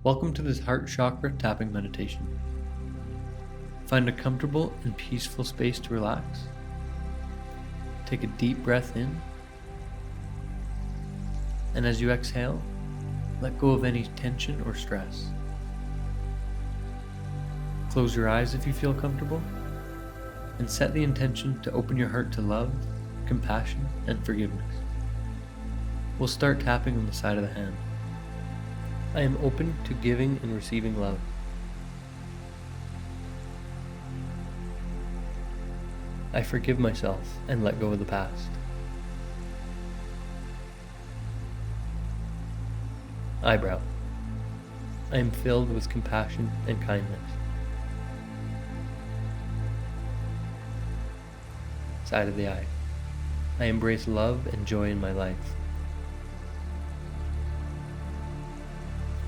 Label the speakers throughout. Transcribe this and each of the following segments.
Speaker 1: Welcome to this Heart Chakra tapping meditation. Find a comfortable and peaceful space to relax. Take a deep breath in, and as you exhale, let go of any tension or stress. Close your eyes if you feel comfortable, and set the intention to open your heart to love, compassion, and forgiveness. We'll start tapping on the side of the hand. I am open to giving and receiving love. I forgive myself and let go of the past. Eyebrow. I am filled with compassion and kindness. Side of the eye. I embrace love and joy in my life.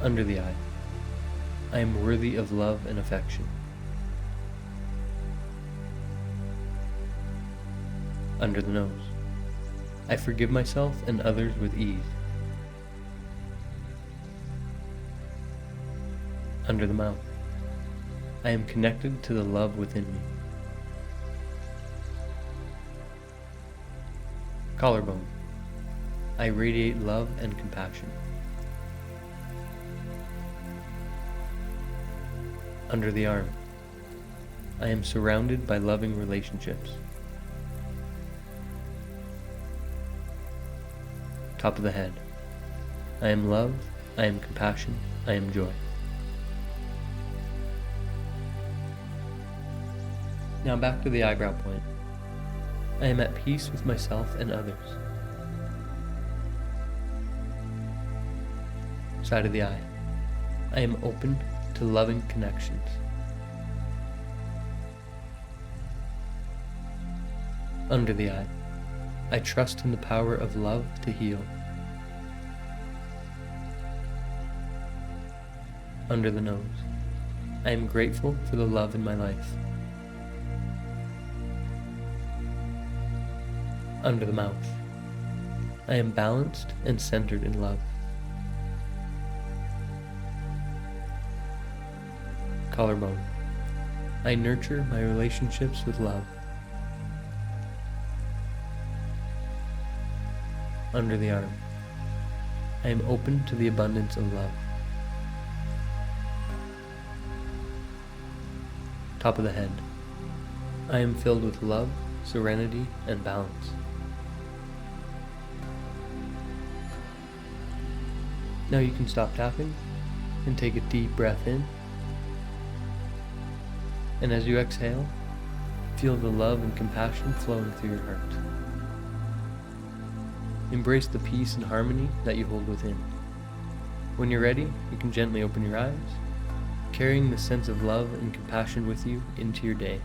Speaker 1: Under the eye. I am worthy of love and affection. Under the nose. I forgive myself and others with ease. Under the mouth. I am connected to the love within me. Collarbone. I radiate love and compassion. Under the arm. I am surrounded by loving relationships. Top of the head. I am love, I am compassion, I am joy. Now back to the eyebrow point. I am at peace with myself and others. Side of the eye. I am open to loving connections. Under the eye. I trust in the power of love to heal. Under the nose. I am grateful for the love in my life. Under the mouth. I am balanced and centered in love. Collarbone. I nurture my relationships with love. Under the arm. I am open to the abundance of love. Top of the head. I am filled with love, serenity, and balance. Now you can stop tapping and take a deep breath in. And as you exhale, feel the love and compassion flowing through your heart. Embrace the peace and harmony that you hold within. When you're ready, you can gently open your eyes, carrying the sense of love and compassion with you into your day.